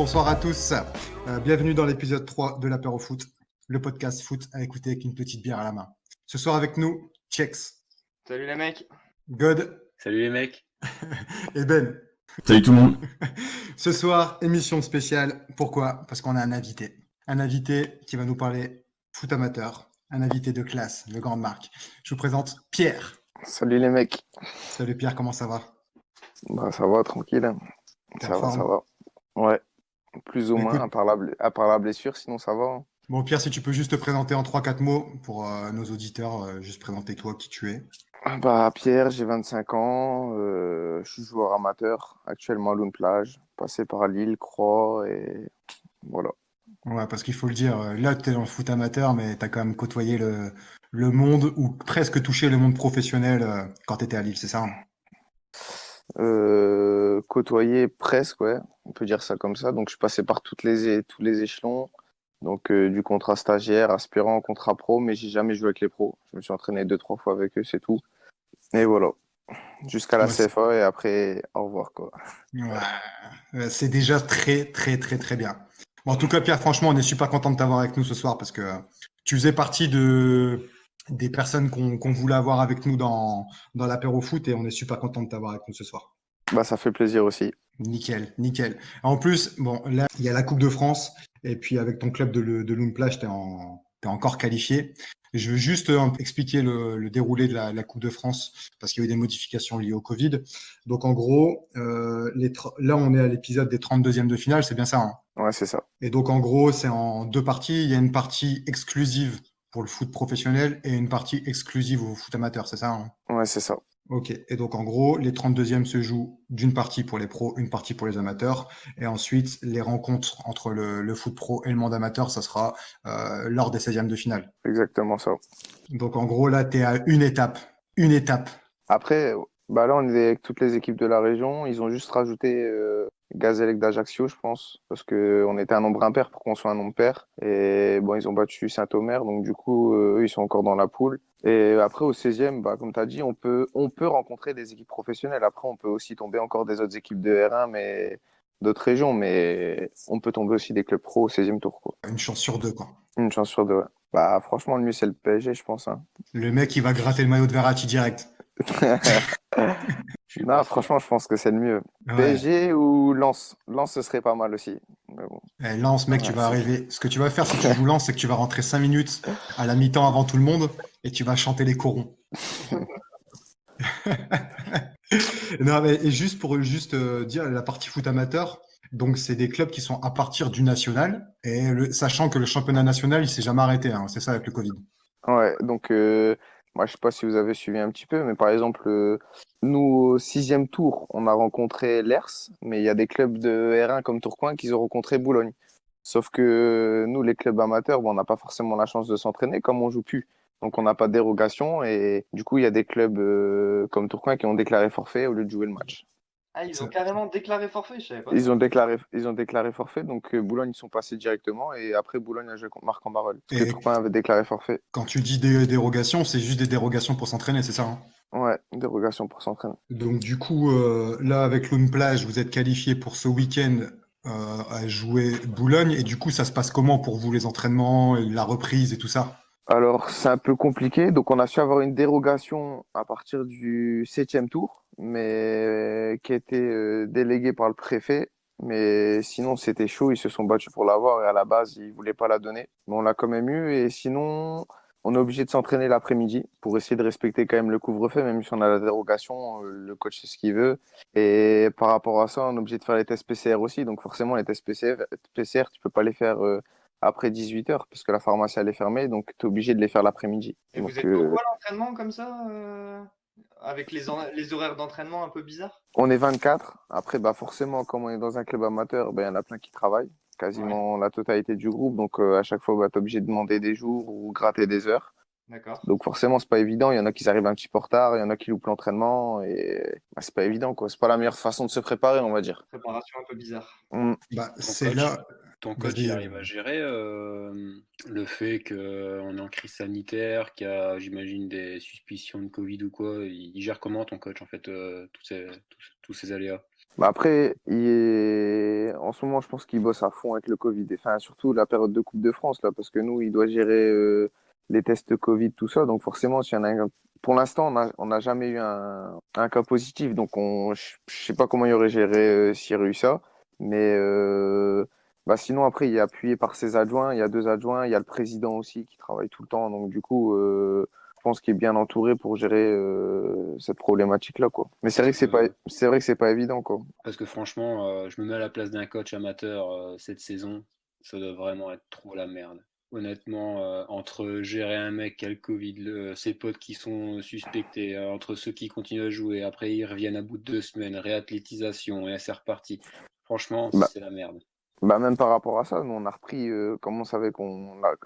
Bonsoir à tous. Bienvenue dans l'épisode 3 de l'apéro foot, le podcast foot à écouter avec une petite bière à la main. Ce soir avec nous, Chex, Salut les mecs. God Salut les mecs. et Ben. Salut tout le monde. Ce soir, émission spéciale. Pourquoi? Parce qu'on a un invité. Un invité qui va nous parler foot amateur. Un invité de classe, de grande marque. Je vous présente Pierre. Salut les mecs. Salut Pierre, comment ça va? Bah ça va, tranquille. T'es Ça en va, ça forme? va. Ouais, plus ou Écoute, moins, à part la blessure, sinon ça va. Hein. bon Pierre, si tu peux juste te présenter en 3-4 mots pour nos auditeurs, juste présenter toi, qui tu es. Bah Pierre, j'ai 25 ans, je suis joueur amateur, actuellement à Lune Plage, passé par Lille, Croix et voilà. Ouais, parce qu'il faut le dire, là, tu es dans le foot amateur, mais tu as quand même côtoyé le monde ou presque touché le monde professionnel quand tu étais à Lille, c'est ça? Hein? Côtoyé presque, ouais, on peut dire ça comme ça. Donc je suis passé par tous les échelons. Donc du contrat stagiaire, aspirant, contrat pro, mais j'ai jamais joué avec les pros. Je me suis entraîné 2-3 fois avec eux, c'est tout. Et voilà. Jusqu'à la Ouais, CFA et après, au revoir, quoi. c'est déjà très, très, très, très bien. Bon, en tout cas, Pierre, franchement, on est super content de t'avoir avec nous ce soir parce que tu faisais partie des personnes qu'on voulait avoir avec nous dans l'apéro foot et on est super content de t'avoir avec nous ce soir. Bah, ça fait plaisir aussi. Nickel, nickel. En plus, bon, là, il y a la Coupe de France et puis avec ton club de Lune Plage, t'es encore qualifié. Je veux juste expliquer le déroulé de la Coupe de France parce qu'il y a eu des modifications liées au Covid. Donc, en gros, là, on est à l'épisode des 32e de finale, c'est bien ça, hein? Ouais, c'est ça. Et donc, en gros, c'est en deux parties. Il y a une partie exclusive pour le foot professionnel et une partie exclusive au foot amateur, c'est ça, hein? Ouais, c'est ça. Ok, et donc en gros, les 32e se jouent d'une partie pour les pros, une partie pour les amateurs, et ensuite les rencontres entre le foot pro et le monde amateur, ça sera lors des 16e de finale. Exactement ça. Donc en gros, là, tu es à une étape. Une étape. Après, bah là, on est avec toutes les équipes de la région. Ils ont juste rajouté Gazélec d'Ajaccio, je pense, parce que on était un nombre impair pour qu'on soit un nombre pair. Et bon, ils ont battu Saint-Omer, donc du coup, eux, ils sont encore dans la poule. Et après, au 16e, bah, comme tu as dit, on peut rencontrer des équipes professionnelles. Après, on peut aussi tomber encore des autres équipes de R1, mais d'autres régions. Mais on peut tomber aussi des clubs pro au 16e tour, quoi. Une chance sur deux, quoi. Une chance sur deux, ouais. Bah, franchement, le mieux, c'est le PSG, je pense. Hein. Le mec, il va gratter le maillot de Verratti direct. Non, franchement, je pense que c'est le mieux. Ouais. PSG ou Lens? Lens, ce serait pas mal aussi. Mais bon. Eh, Lens, mec, tu vas c'est- arriver. Ce que tu vas faire si tu joues Lens, c'est que tu vas rentrer 5 minutes à la mi-temps avant tout le monde et tu vas chanter les corons. Non, mais et juste pour dire la partie foot amateur, donc c'est des clubs qui sont à partir du national et sachant que le championnat national il s'est jamais arrêté, hein, c'est ça avec le Covid. Ouais, donc moi, je sais pas si vous avez suivi un petit peu, mais par exemple, nous, au 6e tour, on a rencontré Lers, mais il y a des clubs de R1 comme Tourcoing qui ont rencontré Boulogne. Sauf que nous, les clubs amateurs, bon, on n'a pas forcément la chance de s'entraîner comme on joue plus. Donc on n'a pas de dérogation et du coup, il y a des clubs comme Tourcoing qui ont déclaré forfait au lieu de jouer le match. Ah, ils ont Ça- carrément déclaré forfait, je savais pas Ils ça. ont déclaré forfait, donc Boulogne, ils sont passés directement et après Boulogne a joué contre Marc-en-Barœul. Parce que Et Tourcoing avait déclaré forfait. quand tu dis des dérogations, c'est juste des dérogations pour s'entraîner, c'est ça, hein? Ouais, dérogation pour s'entraîner. Donc du coup, là avec Lune Plage, vous êtes qualifié pour ce week-end à jouer Boulogne et du coup, ça se passe comment pour vous les entraînements, et la reprise et tout ça? Alors, c'est un peu compliqué. Donc, on a su avoir une dérogation à partir du 7e tour, mais qui a été déléguée par le préfet. Mais sinon, c'était chaud. Ils se sont battus pour l'avoir et à la base, ils voulaient pas la donner. Mais on l'a quand même eu. Et sinon, on est obligé de s'entraîner l'après-midi pour essayer de respecter quand même le couvre-feu, même si on a la dérogation. Le coach fait ce qu'il veut. Et par rapport à ça, on est obligé de faire les tests PCR aussi. Donc, forcément, les tests PCR, tu peux pas les faire après 18 heures, parce que la pharmacie elle est fermée, donc tu es obligé de les faire l'après-midi. Et vous Donc, êtes beaucoup à l'entraînement comme ça, avec les horaires d'entraînement un peu bizarres? on est 24. Après, bah, forcément, comme on est dans un club amateur, bah, il y en a plein qui travaillent, Ouais, quasiment la totalité du groupe. Donc, à chaque fois, bah, tu es obligé de demander des jours ou gratter des heures. d'accord. Donc, forcément, c'est pas évident. Il y en a qui arrivent un petit peu en retard, il y en a qui loupent l'entraînement. Et bah, c'est pas évident, quoi. C'est pas la meilleure façon de se préparer, on va dire. Préparation un peu bizarre. Mm. Bah, Ton c'est coach, là. ton coach, il Vas-y. arrive à gérer le fait qu'on est en crise sanitaire, qu'il y a, j'imagine, des suspicions de Covid ou quoi. Il gère comment ton coach, en fait, tous ces aléas? Bah après, en ce moment, je pense qu'il bosse à fond avec le Covid. Enfin, surtout la période de Coupe de France, là, parce que nous, il doit gérer les tests Covid, tout ça. Donc forcément, s'il y en a pour l'instant, on n'a jamais eu un cas positif. Donc je sais pas comment il aurait géré s'il y aurait eu ça. Mais bah sinon, après, il est appuyé par ses adjoints. Il y a deux adjoints. Il y a le président aussi qui travaille tout le temps. Donc du coup, je pense qu'il est bien entouré pour gérer cette problématique-là, quoi. Mais Parce que, c'est vrai que c'est pas évident, quoi. parce que franchement, je me mets à la place d'un coach amateur cette saison, ça doit vraiment être trop la merde. Honnêtement, entre gérer un mec qui a le Covid, ses potes qui sont suspectés, entre ceux qui continuent à jouer, après ils reviennent à bout de 2 semaines, réathlétisation, et c'est reparti. Franchement, Bah, c'est la merde. bah même par rapport à ça, nous on a repris, comme on savait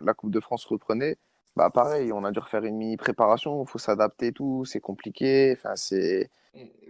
la Coupe de France reprenait, bah pareil, on a dû refaire une mini préparation, il faut s'adapter et tout, c'est compliqué, enfin Et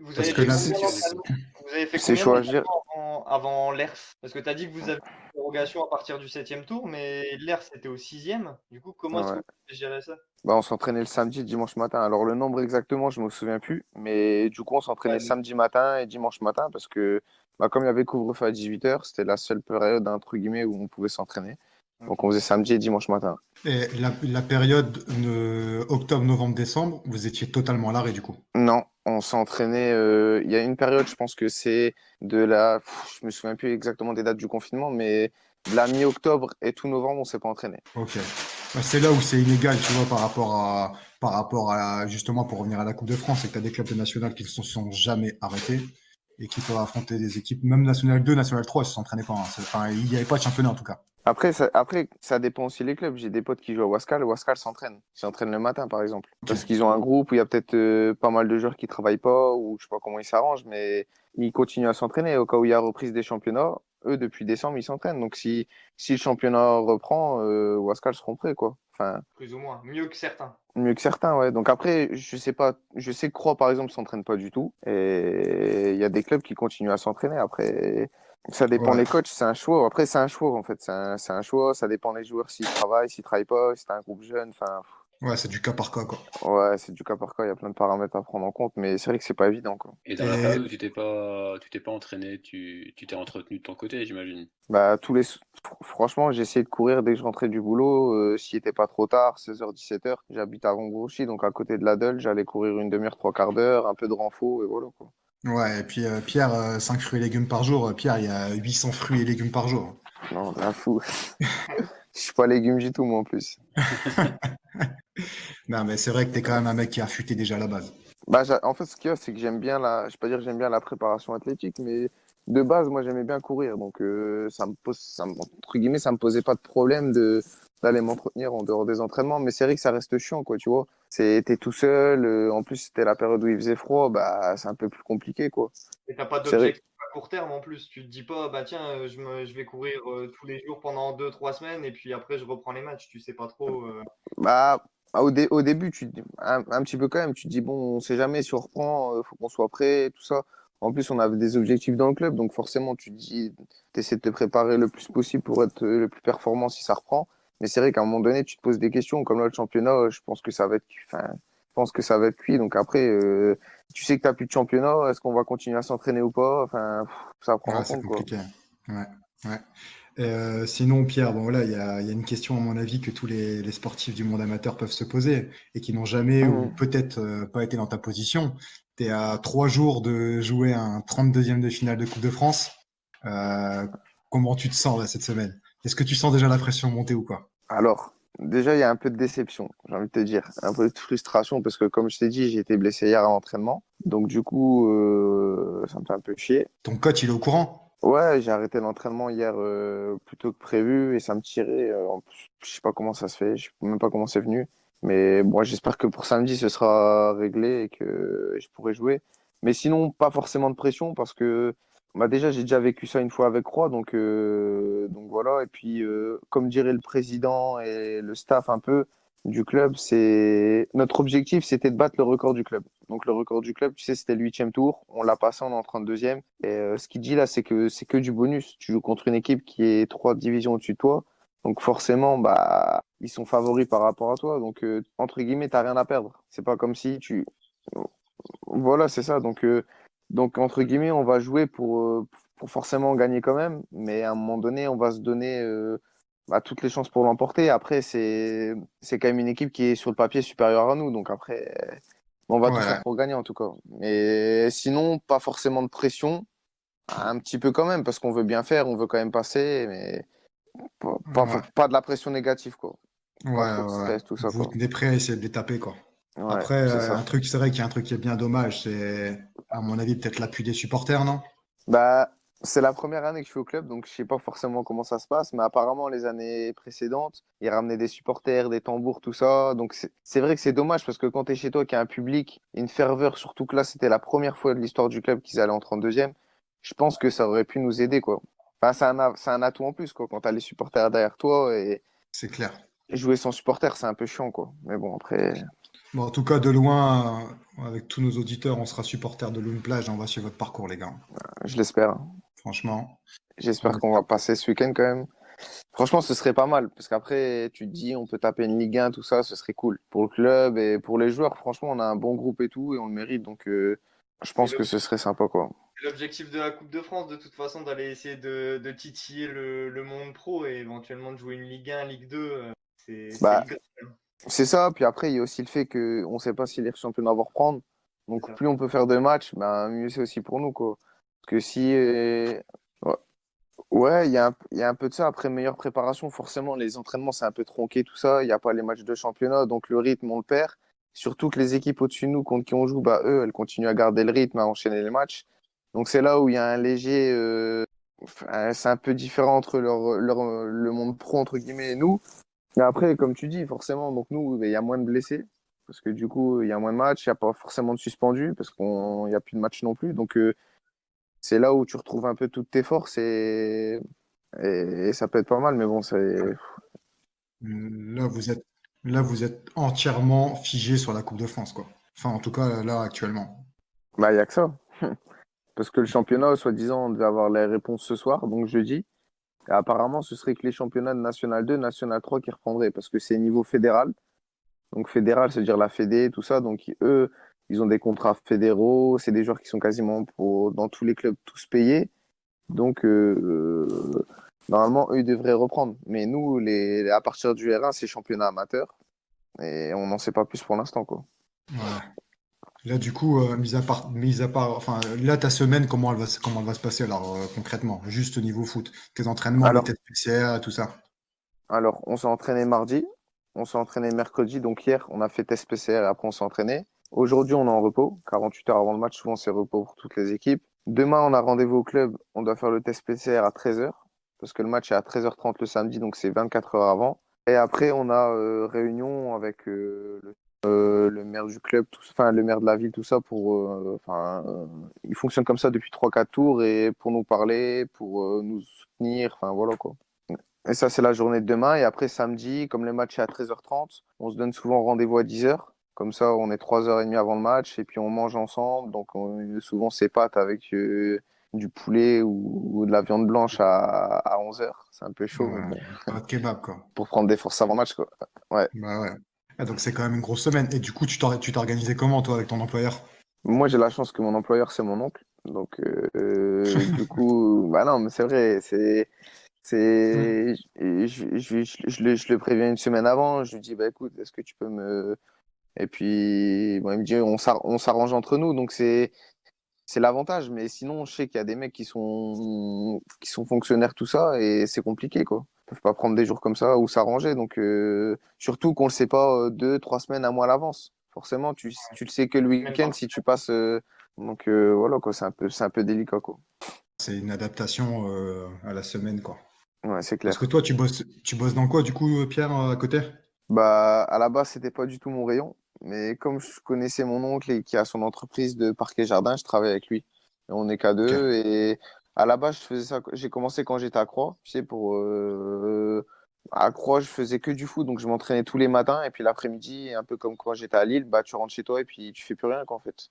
vous Parce avez que fait C'est là, combien compliqué honnêtement. d'entraînements? Vous avez fait c'est combien chaud à gérer. d'entraînements avant l'ERF? Parce que tu as dit que vous avez une dérogation à partir du 7e tour, mais l'ERF c'était au 6e. Du coup, comment est-ce que Ouais. vous avez géré ça? Bah, on s'entraînait le samedi, dimanche matin. Alors le nombre exactement, je me souviens plus, mais du coup on s'entraînait Ouais, samedi matin et dimanche matin parce que bah, comme il y avait couvre-feu à 18h, c'était la seule période entre guillemets où on pouvait s'entraîner. Donc ok. on faisait samedi et dimanche matin. et la période octobre, novembre, décembre, vous étiez totalement à l'arrêt du coup. Non, on s'entraînait. Il y a une période, je pense que c'est je me souviens plus exactement des dates du confinement, mais de la mi-octobre et tout novembre, on s'est pas entraîné. Ok. Ouais, c'est là où c'est inégal, tu vois, par rapport à, justement, pour revenir à la Coupe de France, c'est que tu as des clubs de national qui ne se sont jamais arrêtés et qui peuvent affronter des équipes, même National 2, National 3, ils ne s'entraînaient pas, hein. Enfin, il n'y avait pas de championnat en tout cas. Après, ça dépend aussi les clubs. J'ai des potes qui jouent à Wascal. Wascal s'entraîne. Ils s'entraînent le matin, par exemple. Ok. Parce qu'ils ont un groupe où il y a peut-être pas mal de joueurs qui travaillent pas ou je sais pas comment ils s'arrangent, mais ils continuent à s'entraîner. Au cas où il y a reprise des championnats, eux, depuis décembre, ils s'entraînent. Donc si le championnat reprend, Wascal seront prêts, quoi. Enfin, Plus ou moins. Mieux que certains. mieux que certains, ouais. Donc après, je sais pas. Je sais que Croix, par exemple, s'entraîne pas du tout. Et il y a des clubs qui continuent à s'entraîner. Après, ça dépend Ouais. les coachs. C'est un choix. Après, c'est un choix, en fait. C'est un choix. Ça dépend des joueurs s'ils travaillent pas, si c'est un groupe jeune. Enfin, Ouais, c'est du cas par cas, quoi. ouais, c'est du cas par cas. Il y a plein de paramètres à prendre en compte. Mais c'est vrai que c'est pas évident, quoi. Et dans la période où Et tu t'es pas entraîné, tu t'es entretenu de ton côté, j'imagine. Bah, franchement, j'ai essayé de courir dès que je rentrais du boulot. S'il était pas trop tard, 16h, 17h. J'habite à Rongrouchy, donc à côté de la Dole. J'allais courir une demi-heure, trois quarts d'heure, un peu de renfort, et voilà, quoi. ouais, et puis Pierre, 5 fruits et légumes par jour. Pierre, il y a 800 fruits et légumes par jour. Non, un fou. Je suis pas légumes du tout, moi, en plus. Non, mais c'est vrai que t'es quand même un mec qui a affûté déjà à la base. Bah, en fait, ce qu'il y a, c'est que je vais pas dire que j'aime bien la préparation athlétique, mais de base, moi, j'aimais bien courir. Donc, entre guillemets, ça me posait pas de problème d'aller m'entretenir en dehors des entraînements. Mais c'est vrai que ça reste chiant, quoi, tu vois. T'es tout seul. En plus, c'était la période où il faisait froid. Bah, c'est un peu plus compliqué, quoi. Et t'as pas C'est vrai. d'objectif à court terme en plus. Tu te dis pas, bah tiens, je vais courir tous les jours pendant 2, 3 semaines et puis après je reprends les matchs. Tu sais pas trop. Bah, au début, un petit peu quand même, tu te dis, bon, on sait jamais si on reprend, faut qu'on soit prêt, tout ça. En plus, on avait des objectifs dans le club, donc forcément, tu te dis, t'essaies de te préparer le plus possible pour être le plus performant si ça reprend. Mais c'est vrai qu'à un moment donné, tu te poses des questions, comme là, le championnat, je pense que ça va être, enfin, je pense que ça va être cuit. Donc après, tu sais que t'as plus de championnat, est-ce qu'on va continuer à s'entraîner ou pas? Enfin, ça va prendre en Ouais, c'est compte, quoi. compliqué. Ouais, ouais. Sinon, Pierre, bon voilà, il y a une question à mon avis que tous les sportifs du monde amateur peuvent se poser et qui n'ont jamais ou Mhm. peut-être pas été dans ta position. Tu es à 3 jours de jouer un 32e de finale de Coupe de France. Euh, Comment tu te sens là cette semaine? Est-ce que tu sens déjà la pression monter ou quoi? Alors, déjà, il y a un peu de déception, j'ai envie de te dire. Un peu de frustration, parce que comme je t'ai dit, j'ai été blessé hier à l'entraînement. Donc, du coup, ça me fait un peu chier. Ton coach, il est au courant? Ouais, j'ai arrêté l'entraînement hier plus tôt que prévu et ça me tirait. En plus, je sais pas comment ça se fait, je sais même pas comment c'est venu. Mais bon, j'espère que pour samedi, ce sera réglé et que je pourrai jouer. Mais sinon, pas forcément de pression parce que bah déjà, j'ai déjà vécu ça une fois avec Croix. Donc voilà. Et puis, comme dirait le président et le staff un peu, du club, notre objectif, c'était de battre le record du club. Donc le record du club, tu sais, c'était le 8e tour. On l'a passé, on est en 32e. Et ce qu'il dit là, c'est que du bonus. Tu joues contre une équipe qui est 3 divisions au-dessus de toi. Donc forcément, bah, ils sont favoris par rapport à toi. Donc entre guillemets, t'as rien à perdre. C'est pas comme si tu. Voilà, c'est ça. Donc entre guillemets, on va jouer pour forcément gagner quand même. Mais à un moment donné, on va se donner toutes les chances pour l'emporter. Après, c'est quand même une équipe qui est sur le papier supérieure à nous. Donc après, on va tout faire Ouais, pour gagner en tout cas. Mais sinon, pas forcément de pression. Un petit peu quand même, parce qu'on veut bien faire, on veut quand même passer, mais ouais, pas de la pression négative, quoi. ouais, Pas trop de ouais. stress, tout ça, Vous quoi. tenez prêt à essayer de les taper, quoi. Ouais, Après, c'est ça. un truc, c'est vrai qu'il y a un truc qui est bien dommage, c'est, à mon avis, peut-être l'appui des supporters, non? Bah, c'est la première année que je suis au club, donc je sais pas forcément comment ça se passe, mais apparemment, les années précédentes, ils ramenaient des supporters, des tambours, tout ça. Donc, c'est vrai que c'est dommage parce que quand tu es chez toi, qu'il y a un public, une ferveur, surtout que là, c'était la première fois de l'histoire du club qu'ils allaient en 32e, je pense que ça aurait pu nous aider, quoi. Enfin, c'est un atout en plus, quoi, quand tu as les supporters derrière toi et C'est clair. jouer sans supporter, c'est un peu chiant, quoi. Mais bon, après, Bon, en tout cas, de loin, avec tous nos auditeurs, on sera supporters de Lune Plage. On va suivre votre parcours, les gars. je l'espère. Franchement, on J'espère qu'on va espère. passer ce week-end quand même. Franchement, ce serait pas mal, parce qu'après, tu te dis, on peut taper une Ligue 1, tout ça, ce serait cool. Pour le club et pour les joueurs, franchement, on a un bon groupe et tout, et on le mérite, donc je C'est pense que ce serait sympa, quoi. l'objectif de la Coupe de France, de toute façon, d'aller essayer de titiller le monde pro et éventuellement de jouer une Ligue 1, Ligue 2. C'est le Bah, Graal. c'est ça, puis après, il y a aussi le fait que on sait pas si les championnats vont reprendre, C'est donc ça. plus on peut faire de matchs, bah, mieux c'est aussi pour nous, quoi. Parce que si... ouais, ouais, il y a un peu de ça. Après, meilleure préparation, forcément, les entraînements, c'est un peu tronqué, tout ça. Il n'y a pas les matchs de championnat, donc le rythme, on le perd. Surtout que les équipes au-dessus de nous, contre qui on joue, bah, eux, elles continuent à garder le rythme, à enchaîner les matchs. Donc c'est là où il y a un léger... c'est un peu différent entre le monde pro, entre guillemets, et nous. Mais après, comme tu dis, forcément, donc nous, bah, il y a moins de blessés. Parce que du coup, il y a moins de matchs, il n'y a pas forcément de suspendus, parce qu'il n'y a plus de matchs non plus. Donc c'est là où tu retrouves un peu toutes tes forces et ça peut être pas mal, mais bon, c'est. Là, là, vous êtes entièrement figé sur la Coupe de France, quoi. Enfin, en tout cas, là, actuellement. Bah, il n'y a que ça. Parce que le championnat, soi-disant, on devait avoir les réponses ce soir, donc jeudi. Et apparemment, ce serait que les championnats de National 2, National 3 qui reprendraient, parce que c'est niveau fédéral. Donc fédéral, c'est-à-dire la Fédé, tout ça. Donc eux, ils ont des contrats fédéraux, c'est des joueurs qui sont quasiment dans tous les clubs tous payés. Donc normalement, eux, ils devraient reprendre. Mais nous, à partir du R1, c'est championnat amateur. Et on n'en sait pas plus pour l'instant, quoi. Ouais. Là, du coup, mis à part, enfin, là, ta semaine, comment elle va se passer, alors, concrètement, juste au niveau foot? Tes entraînements, les Alors, tests PCR, tout ça. alors, on s'est entraîné mardi, on s'est entraîné mercredi, donc hier, on a fait test PCR et après, on s'est entraîné. Aujourd'hui, on est en repos, 48 heures avant le match, souvent, c'est repos pour toutes les équipes. Demain, on a rendez-vous au club, on doit faire le test PCR à 13h, parce que le match est à 13h30 le samedi, donc c'est 24 heures avant. Et après, on a réunion avec le maire du club, enfin le maire de la ville, tout ça, il fonctionne comme ça depuis 3 4 tours, et pour nous parler, pour nous soutenir, enfin voilà quoi. Et ça, c'est la journée de demain. Et après, samedi, comme le match est à 13h30, on se donne souvent rendez-vous à 10h. Comme ça, on est 3h30 avant le match et puis on mange ensemble. Donc, souvent, c'est pâtes avec du poulet ou de la viande blanche à 11h. C'est un peu chaud, mais Ouais, bon, pas de kebab, quoi. pour prendre des forces avant le match, quoi. Ouais. Bah ouais. Ah, donc c'est quand même une grosse semaine. Et du coup, tu t'es organisé comment, toi, avec ton employeur? Moi, j'ai la chance que mon employeur, c'est mon oncle. Donc, du coup, bah non, mais c'est vrai, je le préviens une semaine avant. Je lui dis, bah écoute, est-ce que tu peux me. Et puis, bon, il me dit, on s'arrange entre nous. Donc, c'est l'avantage. Mais sinon, je sais qu'il y a des mecs qui sont fonctionnaires, tout ça, et c'est compliqué, quoi. Ils peuvent pas prendre des jours comme ça ou s'arranger. Donc, surtout qu'on le sait pas 2 3 semaines, un mois à l'avance. Forcément, tu le sais que le Même week-end pas. si tu passes. Donc, voilà, quoi. C'est un peu délicat, quoi. C'est une adaptation à la semaine, quoi. Ouais, c'est Parce que clair. toi, tu bosses dans quoi, du coup, Pierre, à côté? Bah, à la base, c'était pas du tout mon rayon. Mais comme je connaissais mon oncle et qui a son entreprise de parquet jardin, je travaille avec lui. Et on est qu'à Ok. deux. Et à la base, je faisais ça. J'ai commencé quand j'étais à Croix, tu sais, À Croix, je faisais que du foot, donc je m'entraînais tous les matins. Et puis l'après-midi, un peu comme quand j'étais à Lille, bah, tu rentres chez toi et puis tu fais plus rien, quoi, en fait.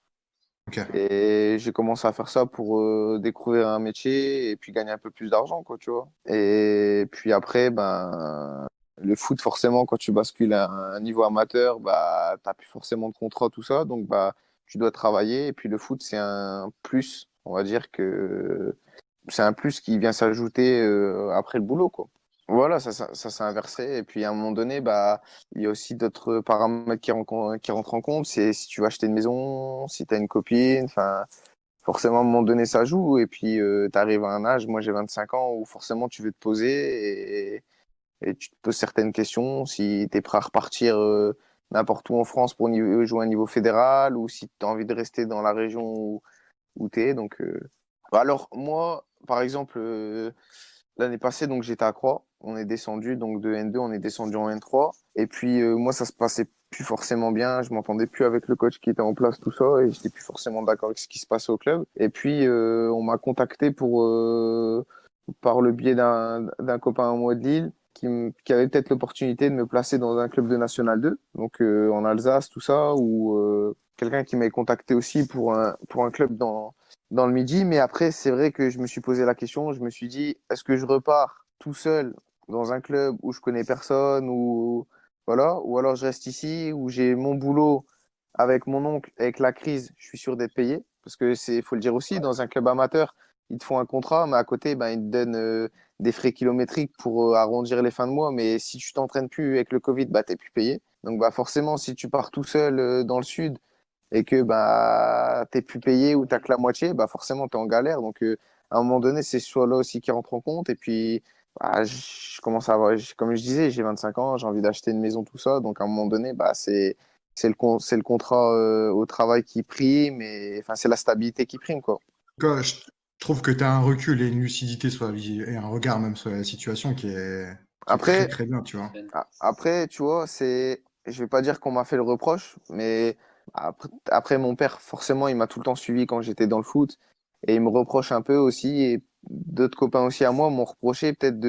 Ok. Et j'ai commencé à faire ça pour découvrir un métier et puis gagner un peu plus d'argent, quoi, tu vois. Et puis après, ben, le foot, forcément, quand tu bascules à un niveau amateur, bah, t'as plus forcément de contrat, tout ça. Donc, bah, tu dois travailler. Et puis le foot, c'est un plus. On va dire que c'est un plus qui vient s'ajouter après le boulot, quoi. Voilà, ça s'est inversé. Et puis à un moment donné, bah, il y a aussi d'autres paramètres qui rentrent en compte. C'est si tu vas acheter une maison, si tu as une copine, enfin, forcément à un moment donné, ça joue. Et puis tu arrives à un âge, moi j'ai 25 ans, où forcément tu veux te poser et tu te poses certaines questions. Si tu es prêt à repartir n'importe où en France pour jouer à un niveau fédéral ou si tu as envie de rester dans la région où tu es. Donc, alors moi, par exemple, l'année passée, donc j'étais à Croix. On est descendu donc de N2, on est descendu en N3. Et puis moi, ça se passait plus forcément bien. Je m'entendais plus avec le coach qui était en place, tout ça, et j'étais plus forcément d'accord avec ce qui se passait au club. Et puis on m'a contacté pour par le biais d'un copain à moi de Lille qui avait peut-être l'opportunité de me placer dans un club de National 2, donc en Alsace, tout ça, ou quelqu'un qui m'avait contacté aussi pour un club dans le Midi. Mais après, c'est vrai que je me suis posé la question, je me suis dit, est-ce que je repars tout seul dans un club où je connais personne, ou voilà, ou alors je reste ici, où j'ai mon boulot avec mon oncle, avec la crise, je suis sûr d'être payé. Parce que c'est, faut le dire aussi, dans un club amateur, ils te font un contrat, mais à côté, ben, ils te donnent des frais kilométriques pour arrondir les fins de mois. Mais si tu t'entraînes plus avec le Covid, bah, t'es plus payé. Donc, bah, forcément, si tu pars tout seul dans le sud et que bah, t'es plus payé ou t'as que la moitié, bah, forcément, t'es en galère. Donc, à un moment donné, c'est soit là aussi qui rentre en compte. Et puis, bah, je commence à avoir, comme je disais, j'ai 25 ans, j'ai envie d'acheter une maison, tout ça. Donc, à un moment donné, bah, c'est le contrat au travail qui prime et enfin, c'est la stabilité qui prime, quoi. Quoi, je trouve que tu as un recul et une lucidité et un regard même sur la situation qui est très Après, très bien, tu vois. après, tu vois, je vais pas dire qu'on m'a fait le reproche, mais après, mon père, forcément, il m'a tout le temps suivi quand j'étais dans le foot et il me reproche un peu aussi, et d'autres copains aussi à moi m'ont reproché peut-être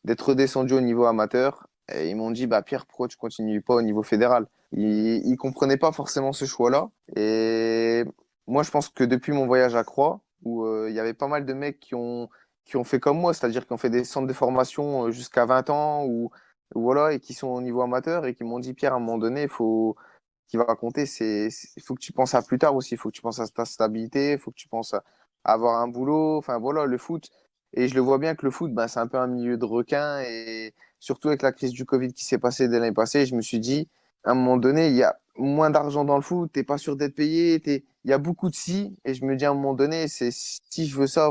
d'être redescendu au niveau amateur. Et ils m'ont dit, bah Pierre, pourquoi tu continues pas au niveau fédéral? Ils comprenaient pas forcément ce choix-là. Et moi, je pense que depuis mon voyage à Croix, où il y avait pas mal de mecs qui ont fait comme moi, c'est-à-dire qui ont fait des centres de formation jusqu'à 20 ans, ou voilà, et qui sont au niveau amateur et qui m'ont dit, Pierre, à un moment donné, qui va compter, il faut que tu penses à plus tard aussi, il faut que tu penses à ta stabilité, il faut que tu penses à avoir un boulot, enfin voilà, le foot. Et je le vois bien que le foot, ben, c'est un peu un milieu de requin, et surtout avec la crise du Covid qui s'est passée dès l'année passée, je me suis dit, à un moment donné, il y a moins d'argent dans le foot, t'es pas sûr d'être payé, il y a beaucoup de si, et je me dis à un moment donné, si je veux ça,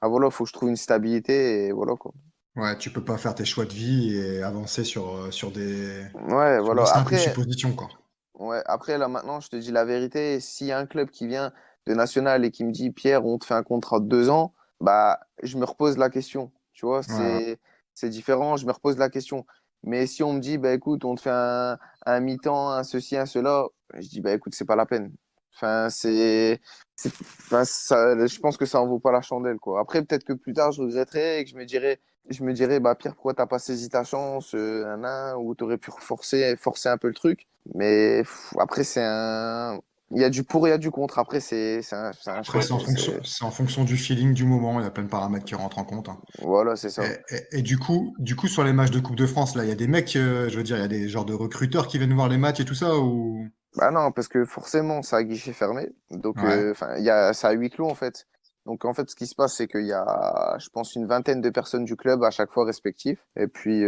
voilà, faut que je trouve une stabilité, et voilà, quoi. Ouais, tu peux pas faire tes choix de vie et avancer Ouais, sur des voilà. simples suppositions, quoi. Ouais, après, là, maintenant, je te dis la vérité. S'il y a un club qui vient de National et qui me dit, Pierre, on te fait un contrat de 2 ans, bah, je me repose la question. Tu vois, Ouais, ouais. c'est différent. Je me repose la question. Mais si on me dit, bah, écoute, on te fait un mi-temps, un ceci, un cela, je dis, bah, écoute, c'est pas la peine. Enfin, enfin, je pense que ça en vaut pas la chandelle, quoi. Après, peut-être que plus tard, je regretterai et que je me dirais, bah, Pierre, pourquoi t'as pas saisi ta chance, ou t'aurais pu forcer un peu le truc. Mais après, il y a du pour et il y a du contre. Après, c'est un Après, choix, quoi. c'est en fonction du feeling du moment. Il y a plein de paramètres qui rentrent en compte, hein. Voilà, c'est Et, ça. et du coup, sur les matchs de Coupe de France, là, il y a des mecs, je veux dire, il y a des genres de recruteurs qui viennent voir les matchs et tout ça, ou... Bah non, parce que forcément, c'est à guichet fermé. Donc, Ouais, enfin, c'est à huis clos, en fait. Donc, en fait, ce qui se passe, c'est qu'il y a, je pense, une vingtaine de personnes du club à chaque fois respectifs. Et puis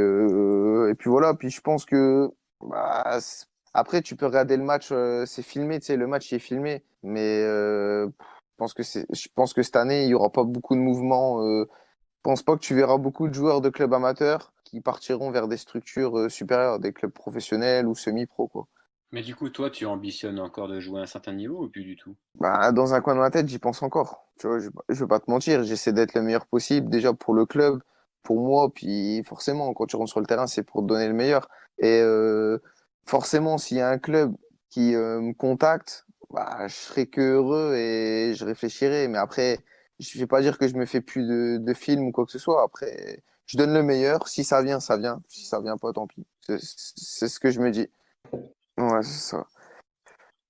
voilà. Puis je pense que, bah, après, tu peux regarder le match, c'est filmé, tu sais, le match il est filmé. Mais je pense que cette année, il y aura pas beaucoup de mouvements. Je pense pas que tu verras beaucoup de joueurs de clubs amateurs qui partiront vers des structures supérieures, des clubs professionnels ou semi-pro, quoi. Mais du coup, toi, tu ambitionnes encore de jouer à un certain niveau ou plus du tout? Bah, dans un coin de ma tête, j'y pense encore. Tu vois, je vais pas te mentir, j'essaie d'être le meilleur possible, déjà pour le club, pour moi, puis forcément, quand tu rentres sur le terrain, c'est pour te donner le meilleur. Et forcément, s'il y a un club qui me contacte, bah, je serai que heureux et je réfléchirai. Mais après, je vais pas dire que je me fais plus de films ou quoi que ce soit. Après, je donne le meilleur. Si ça vient, ça vient. Si ça vient pas, tant pis. C'est ce que je me dis. Ouais, c'est ça.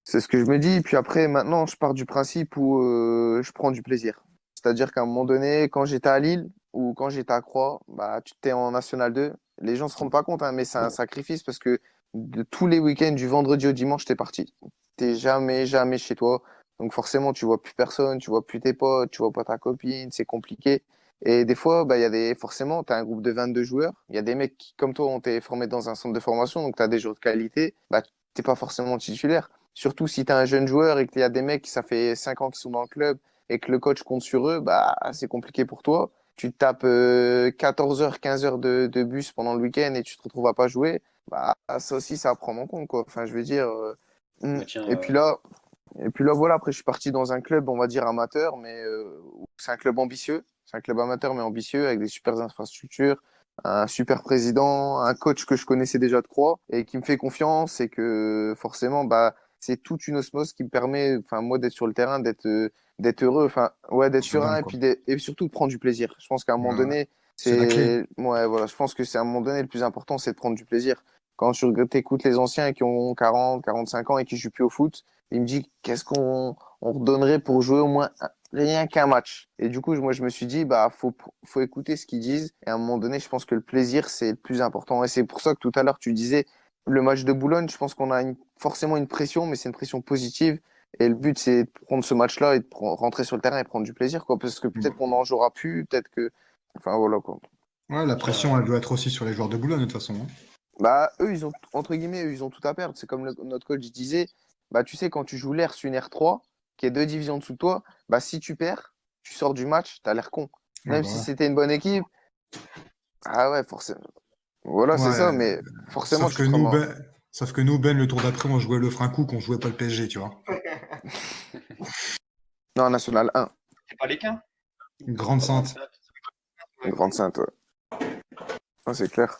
C'est ce que je me dis. Puis après, maintenant, je pars du principe où je prends du plaisir. C'est-à-dire qu'à un moment donné, quand j'étais à Lille ou quand j'étais à Croix, bah, tu étais en National 2. Les gens se rendent pas compte, hein, mais c'est un sacrifice parce que de tous les week-ends, du vendredi au dimanche, t'es parti. T'es jamais, jamais chez toi. Donc forcément, tu vois plus personne, tu vois plus tes potes, tu vois pas ta copine, c'est compliqué. Et des fois, bah, il y a forcément, tu as un groupe de 22 joueurs. Il y a des mecs qui, comme toi, ont été formés dans un centre de formation, donc tu as des joueurs de qualité. Bah, t'es pas forcément titulaire. Surtout si tu es un jeune joueur et qu'il y a des mecs qui ça fait 5 ans qu'ils sont dans le club et que le coach compte sur eux, bah c'est compliqué pour toi. Tu te tapes 14 heures, 15 heures de bus pendant le week-end et tu te retrouves à pas jouer. Bah ça aussi, ça à prendre en compte, quoi. Enfin, je veux dire. Bah, tiens, Et puis là, voilà, après je suis parti dans un club, on va dire amateur, mais c'est un club ambitieux. C'est un club amateur mais ambitieux avec des super infrastructures, un super président, un coach que je connaissais déjà de Croix et qui me fait confiance et que forcément, bah, c'est toute une osmose qui me permet, enfin, moi, d'être sur le terrain, d'être heureux, enfin, ouais, d'être Serein, serein et quoi. puis et surtout de prendre du plaisir. Je pense qu'à un moment Voilà. donné, C'est la clé. ouais, voilà, je pense que c'est à un moment donné le plus important, c'est de prendre du plaisir. Quand tu écoutes les anciens qui ont 40, 45 ans et qui jouent plus au foot, ils me disent qu'est-ce qu'on redonnerait pour jouer au moins rien qu'un match. Et du coup, moi, je me suis dit, bah, faut écouter ce qu'ils disent. Et à un moment donné, je pense que le plaisir, c'est le plus important. Et c'est pour ça que tout à l'heure, tu disais, le match de Boulogne, je pense qu'on a forcément une pression, mais c'est une pression positive. Et le but, c'est de prendre ce match-là et de rentrer sur le terrain et prendre du plaisir, quoi. Parce que peut-être qu'on n'en jouera plus, peut-être que, enfin, voilà, quoi. Ouais, la tiens, pression, elle doit être aussi sur les joueurs de Boulogne, de toute façon, hein. Bah, eux, ils ont, entre guillemets, eux, ils ont tout à perdre. C'est comme notre coach disait, bah, tu sais, quand tu joues l'ERS, une R3, qui est deux divisions en dessous de toi, bah, si tu perds, tu sors du match, t'as l'air con. Ouais, Même bah si c'était une bonne équipe, ah ouais, forcément. Voilà, ouais. c'est ça, Ouais, mais forcément, sauf tu que te nous, remets. Ben, le tour d'après, on jouait le Frincou, qu'on jouait pas le PSG, tu vois. Non, National 1, C'est pas les qu'un. Grande Grande Sainte. Sainte. Ouais, Grande Sainte, ouais. Ah, c'est clair.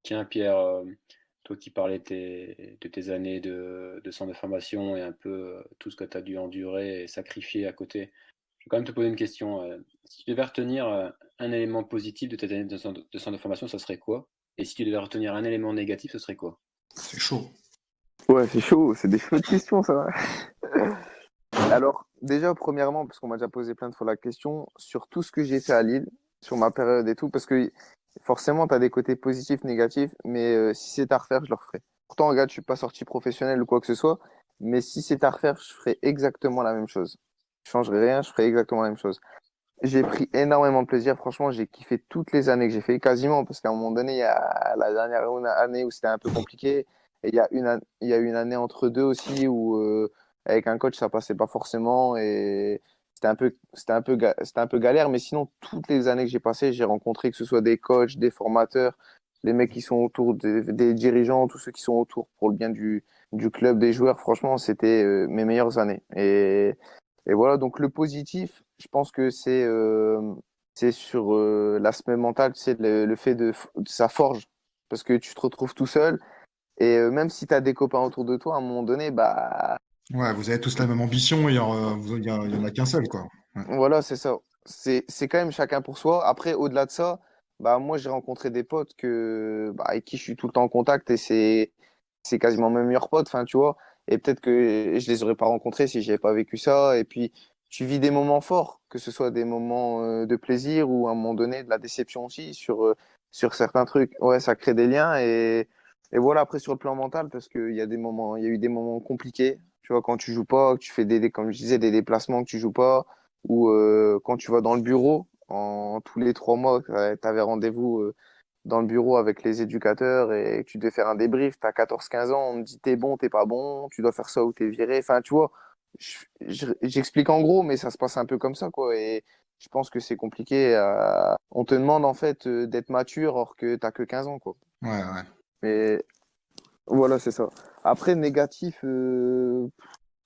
Tiens, Pierre, toi qui parlais de tes années de centre de formation et un peu tout ce que tu as dû endurer et sacrifier à côté, je vais quand même te poser une question. Si tu devais retenir un élément positif de tes années de centre de formation, ça serait quoi? Et si tu devais retenir un élément négatif, ce serait quoi? C'est chaud. Ouais, c'est chaud, c'est des chaudes questions, ça. Alors, déjà, premièrement, parce qu'on m'a déjà posé plein de fois la question, sur tout ce que j'ai fait à Lille, sur ma période et tout, parce que forcément, tu as des côtés positifs, négatifs, mais si c'est à refaire, je le referai. Pourtant, regarde, je suis pas sorti professionnel ou quoi que ce soit, mais si c'est à refaire, je ferai exactement la même chose. Je changerai rien, je ferai exactement la même chose. J'ai pris énormément de plaisir, franchement, j'ai kiffé toutes les années que j'ai fait, quasiment, parce qu'à un moment donné, il y a la dernière année où c'était un peu compliqué, et il y a eu une année entre deux aussi où, avec un coach, ça passait pas forcément, et c'était un peu galère, mais sinon, toutes les années que j'ai passées, j'ai rencontré que ce soit des coachs, des formateurs, les mecs qui sont autour des dirigeants, tous ceux qui sont autour pour le bien du club, des joueurs, franchement, c'était mes meilleures années. Et voilà, donc le positif, je pense que c'est sur l'aspect mental, c'est le fait de ça forge. Parce que tu te retrouves tout seul et même si tu as des copains autour de toi, à un moment donné, bah Ouais, vous avez tous la même ambition, il y en a qu'un seul, quoi. Ouais. voilà, c'est ça. C'est quand même chacun pour soi. Après, au-delà de ça, bah moi j'ai rencontré des potes avec qui je suis tout le temps en contact et c'est quasiment mes meilleurs potes, enfin tu vois. Et peut-être que je les aurais pas rencontrés si j'avais pas vécu ça. Et puis tu vis des moments forts, que ce soit des moments de plaisir ou à un moment donné de la déception aussi sur certains trucs. Ouais, ça crée des liens et voilà après sur le plan mental parce qu'il y a des moments, il y a eu des moments compliqués. Tu vois, quand tu joues pas, que tu fais comme je disais, des déplacements que tu joues pas ou quand tu vas dans le bureau, tous les 3 mois, tu avais rendez-vous dans le bureau avec les éducateurs et que tu devais faire un débrief, tu as 14-15 ans, on te dit t'es bon, t'es pas bon, tu dois faire ça ou t'es viré. Enfin, tu vois, j'explique en gros, mais ça se passe un peu comme ça, quoi. Et je pense que c'est compliqué. On te demande en fait d'être mature alors que t'as que 15 ans, quoi. Ouais, ouais. Mais voilà, c'est ça. Après, négatif,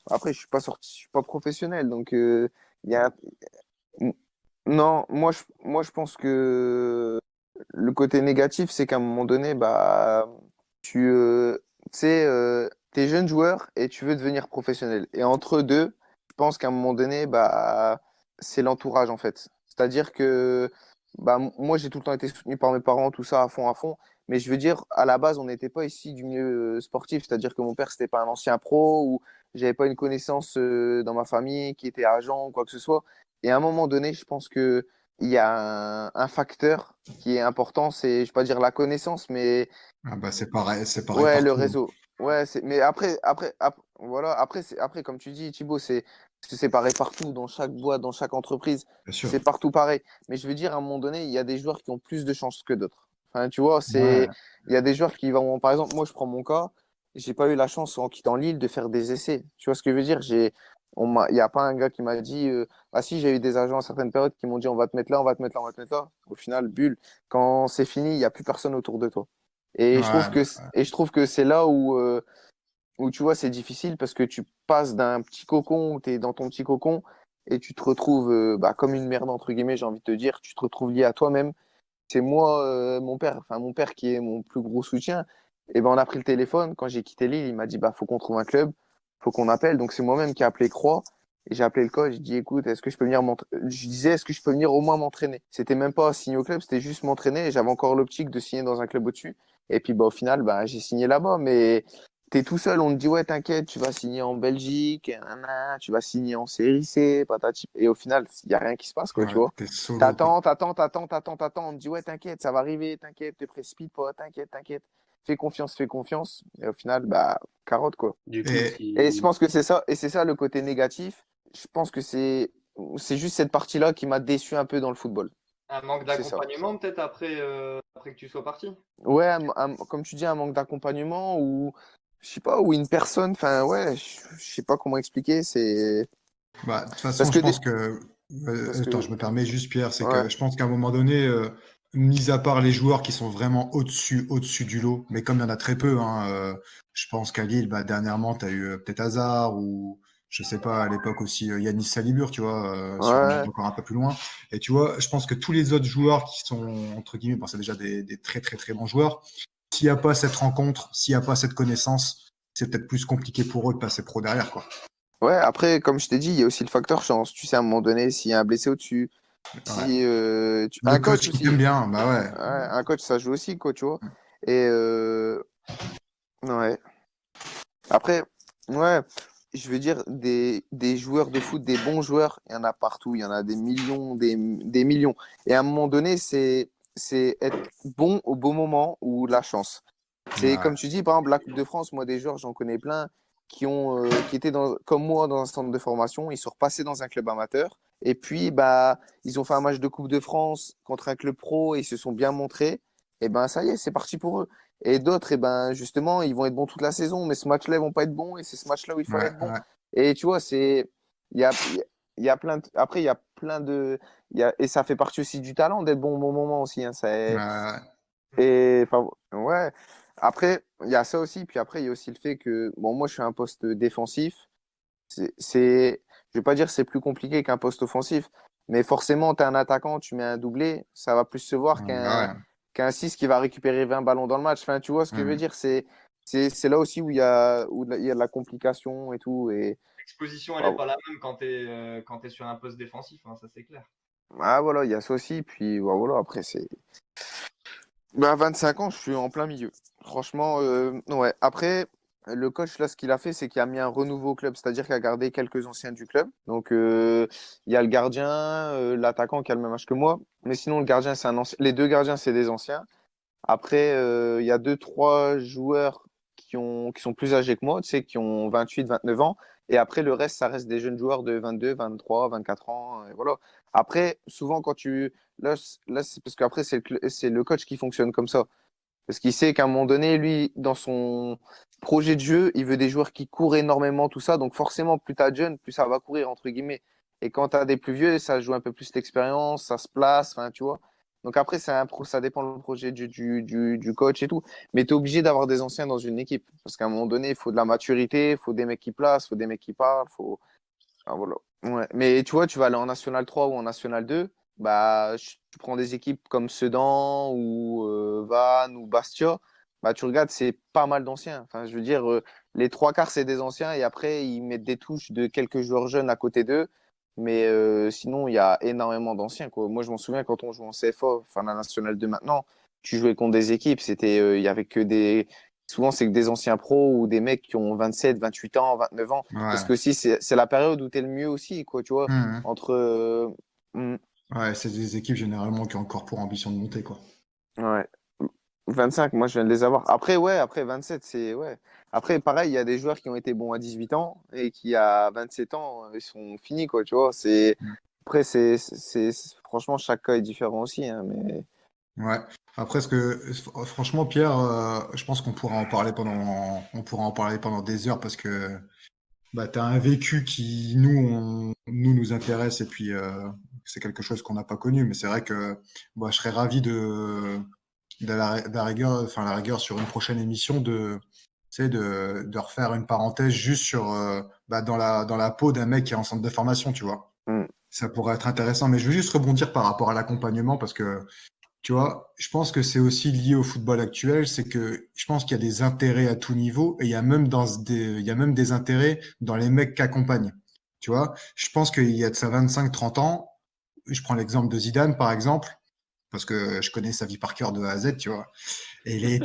après, je suis pas professionnel, donc il y a non, moi je pense que le côté négatif, c'est qu'à un moment donné, bah, tu sais, t'es jeune joueur et tu veux devenir professionnel. Et entre deux, je pense qu'à un moment donné, bah, c'est l'entourage en fait. C'est-à-dire que Bah, moi, j'ai tout le temps été soutenu par mes parents, tout ça, à fond, à fond. Mais je veux dire, à la base, on n'était pas ici du milieu sportif. C'est-à-dire que mon père, c'était pas un ancien pro ou j'avais pas une connaissance dans ma famille qui était agent ou quoi que ce soit. Et à un moment donné, je pense que il y a un facteur qui est important. C'est, je vais pas dire la connaissance, mais Ah bah c'est pareil ouais, le partout. réseau. Ouais, mais voilà, après, comme tu dis, Thibaut, c'est pareil partout, dans chaque boîte, dans chaque entreprise, Bien sûr. c'est partout pareil. Mais je veux dire, à un moment donné, il y a des joueurs qui ont plus de chances que d'autres. Enfin, tu vois, Ouais. il y a des joueurs qui vont, par exemple, moi, je prends mon cas, j'ai pas eu la chance en quittant Lille de faire des essais. Tu vois ce que je veux dire? Il y a pas un gars qui m'a dit, ah si, j'ai eu des agents à certaines périodes qui m'ont dit, on va te mettre là, on va te mettre là, on va te mettre là. Au final, bulle. Quand c'est fini, il y a plus personne autour de toi. Et Ouais. je trouve que c'est là où tu vois, c'est difficile parce que tu passes d'un petit cocon où tu es dans ton petit cocon et tu te retrouves bah, comme une merde, entre guillemets, j'ai envie de te dire. Tu te retrouves lié à toi-même. C'est moi, mon père qui est mon plus gros soutien. Et ben, on a pris le téléphone. Quand j'ai quitté Lille, il m'a dit, bah, faut qu'on trouve un club, faut qu'on appelle. Donc, c'est moi-même qui ai appelé Croix. Et j'ai appelé le coach, j'ai dit, écoute, est-ce que je peux venir m'entraîner? Je disais, est-ce que je peux venir au moins m'entraîner? C'était même pas signer au club, c'était juste m'entraîner. Et j'avais encore l'optique de signer dans un club au-dessus. Et puis, bah, au final, bah, j'ai signé là-bas. Mais t'es tout seul, on te dit, ouais, t'inquiète, tu vas signer en Belgique, nanana, tu vas signer en série C, patati. Et au final, il n'y a rien qui se passe, quoi, tu Ouais. vois. T'es solo, quoi. T'attends. On te dit, ouais, t'inquiète, ça va arriver, t'inquiète, te précipite pas, t'inquiète. Fais confiance. Et au final, bah, carotte, quoi. Du coup, Et Et je si, pense que c'est ça, et c'est ça le côté négatif. Je pense que c'est juste cette partie-là qui m'a déçu un peu dans le football. Un manque C'est ça. d'accompagnement peut-être après que tu sois parti. Ouais, comme tu dis, un manque d'accompagnement ou, je sais pas, ou une personne, enfin, ouais, je sais pas comment expliquer, bah, de toute parce façon, que je pense que. parce Attends, que, je me permets juste, Pierre, c'est ouais, que je pense qu'à un moment donné, mis à part les joueurs qui sont vraiment au-dessus du lot, mais comme il y en a très peu, hein, je pense qu'à Lille, bah, dernièrement, tu as eu peut-être Hazard ou je sais pas, à l'époque aussi Yanis Salibur, tu vois, si on remonte ouais, encore un peu plus loin. Et tu vois, je pense que tous les autres joueurs qui sont, entre guillemets, bon, c'est déjà des très très très bons joueurs, s'il n'y a pas cette rencontre, s'il n'y a pas cette connaissance, c'est peut-être plus compliqué pour eux de passer pro derrière, quoi. ouais. Après, comme je t'ai dit, il y a aussi le facteur chance. Tu sais, à un moment donné, s'il y a un blessé au-dessus, Ouais. si Le un coach coach qui t'aime aussi, bien, bah ouais. ouais, un coach ça joue aussi, quoi, tu vois. Et ouais. Après, ouais, je veux dire, des joueurs de foot, des bons joueurs, il y en a partout, il y en a des millions, des millions. Et à un moment donné, c'est être bon au bon moment ou la chance. C'est Ouais. comme tu dis, par exemple, la Coupe de France, moi, des joueurs, j'en connais plein qui étaient comme moi dans un centre de formation, ils sont repassés dans un club amateur. Et puis, bah, ils ont fait un match de Coupe de France contre un club pro et ils se sont bien montrés. Et ben, ça y est, c'est parti pour eux. Et d'autres, eh ben, justement, ils vont être bons toute la saison, mais ce match-là, ils vont pas être bons, et c'est ce match-là où il faut Ouais, être bon. ouais, Et tu vois, il y a plein après, il y a plein de, et ça fait partie aussi du talent d'être bon au bon moment aussi, hein, ouais, et, enfin, ouais. Après, il y a ça aussi, puis après, il y a aussi le fait que, bon, moi, je suis un poste défensif. Je vais pas dire que c'est plus compliqué qu'un poste offensif, mais forcément, tu es un attaquant, tu mets un doublé, ça va plus se voir bah ouais. qu'un 6 qui va récupérer 20 ballons dans le match. Enfin, tu vois ce que je veux Hmm. dire? C'est là aussi il y a de la complication et tout. Et, L'exposition, elle ah, n'est pas la même quand tu es sur un poste défensif, hein, ça c'est clair. ah, voilà, il y a ça aussi. Puis, bah, voilà, après, c'est. Ben, à 25 ans, je suis en plein milieu. Franchement, ouais. Après, le coach, là, ce qu'il a fait, c'est qu'il a mis un renouveau au club, c'est-à-dire qu'il a gardé quelques anciens du club. Donc, il y a le gardien, l'attaquant qui a le même âge que moi. Mais sinon, le gardien, c'est un ancien. Les deux gardiens, c'est des anciens. Après, il y a deux, trois joueurs qui sont plus âgés que moi, tu sais, qui ont 28, 29 ans. Et après, le reste, ça reste des jeunes joueurs de 22, 23, 24 ans. Et voilà. Après, souvent, là c'est parce qu'après, c'est le coach qui fonctionne comme ça. Parce qu'il sait qu'à un moment donné, lui, dans son projet de jeu, il veut des joueurs qui courent énormément, tout ça. Donc, forcément, plus tu as de jeunes, plus ça va courir, entre guillemets. Et quand tu as des plus vieux, ça joue un peu plus l'expérience, ça se place, enfin, tu vois. Donc, après, ça dépend du projet du coach et tout. Mais tu es obligé d'avoir des anciens dans une équipe. Parce qu'à un moment donné, il faut de la maturité, il faut des mecs qui placent, il faut des mecs qui parlent, ah, voilà. Ouais. Mais tu vois, tu vas aller en National 3 ou en National 2, bah, tu prends des équipes comme Sedan ou Vannes ou Bastia, bah, tu regardes, c'est pas mal d'anciens. Enfin, je veux dire, les trois quarts, c'est des anciens et après, ils mettent des touches de quelques joueurs jeunes à côté d'eux. Mais sinon, il y a énormément d'anciens, quoi. Moi, je m'en souviens quand on jouait en CFA, enfin la nationale de maintenant, tu jouais contre des équipes, il y avait que des. Souvent, c'est que des anciens pros ou des mecs qui ont 27, 28 ans, 29 ans. Parce Ouais. que si c'est la période où tu es le mieux aussi, quoi, tu vois. Mhm. Entre. Hmm, Ouais, c'est des équipes généralement qui ont encore pour ambition de monter, quoi. ouais. 25, moi, je viens de les avoir. Après, ouais, après 27, c'est. Ouais. Après, pareil, il y a des joueurs qui ont été bons à 18 ans et qui, à 27 ans, ils sont finis, quoi, tu vois. Après, franchement, chaque cas est différent aussi, hein, mais. Ouais. Après, franchement, Pierre, je pense on pourra en parler pendant des heures parce que bah, tu as un vécu qui nous intéresse et puis c'est quelque chose qu'on n'a pas connu. Mais c'est vrai que bah, je serais ravi de la rigueur, enfin la rigueur sur une prochaine émission tu sais, de refaire une parenthèse juste sur bah, dans la peau d'un mec qui est en centre de formation, tu vois. Hmm. Ça pourrait être intéressant. Mais je veux juste rebondir par rapport à l'accompagnement parce que tu vois, je pense que c'est aussi lié au football actuel, c'est que je pense qu'il y a des intérêts à tout niveau et il y a même des intérêts dans les mecs qui accompagnent. Tu vois, je pense qu'il y a de ça 25-30 ans, je prends l'exemple de Zidane par exemple, parce que je connais sa vie par cœur de A à Z, tu vois, et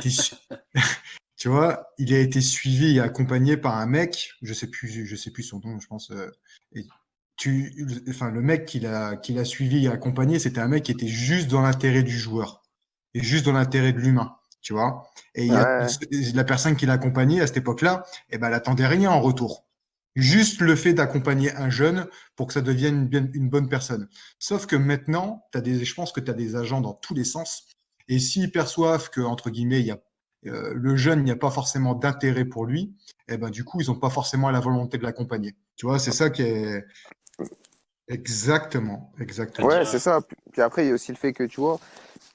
tu vois, il a été suivi et accompagné par un mec, je sais plus son nom, je pense, et enfin, le mec qu'il a suivi et accompagné, c'était un mec qui était juste dans l'intérêt du joueur et juste dans l'intérêt de l'humain, tu vois. Et Ouais, la personne qui l'a accompagné à cette époque-là, eh ben, elle attendait rien en retour. Juste le fait d'accompagner un jeune pour que ça devienne une bonne personne. Sauf que maintenant, je pense que tu as des agents dans tous les sens. Et s'ils perçoivent que, entre guillemets, le jeune, il n'y a pas forcément d'intérêt pour lui, eh ben, du coup, ils n'ont pas forcément la volonté de l'accompagner. Tu vois, c'est ça qui est exactement, Ça exactement. ouais, tient. c'est ça. Puis après, il y a aussi le fait que, tu vois,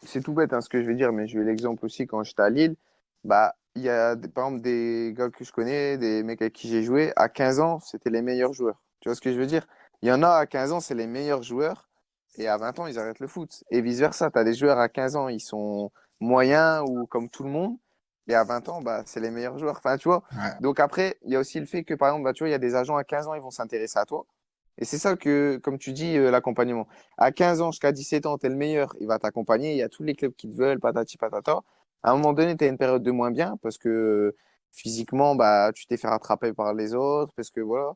c'est tout bête hein, ce que je vais dire, mais j'ai eu l'exemple aussi quand j'étais à Lille. Bah, il y a par exemple des gars que je connais, des mecs avec qui j'ai joué. À 15 ans, c'était les meilleurs joueurs. Tu vois ce que je veux dire? Il y en a à 15 ans, c'est les meilleurs joueurs. Et à 20 ans, ils arrêtent le foot. Et vice-versa. Tu as des joueurs à 15 ans, ils sont moyens ou comme tout le monde. Et à 20 ans, bah, c'est les meilleurs joueurs. Enfin, tu vois. Ouais. Donc après, il y a aussi le fait que, par exemple, bah, tu vois, il y a des agents à 15 ans, ils vont s'intéresser à toi. Et c'est ça que, comme tu dis, l'accompagnement. À 15 ans jusqu'à 17 ans, tu es le meilleur, il va t'accompagner. Il y a tous les clubs qui te veulent, patati patata. À un moment donné, tu as une période de moins bien parce que physiquement, bah, tu t'es fait rattraper par les autres, parce que voilà.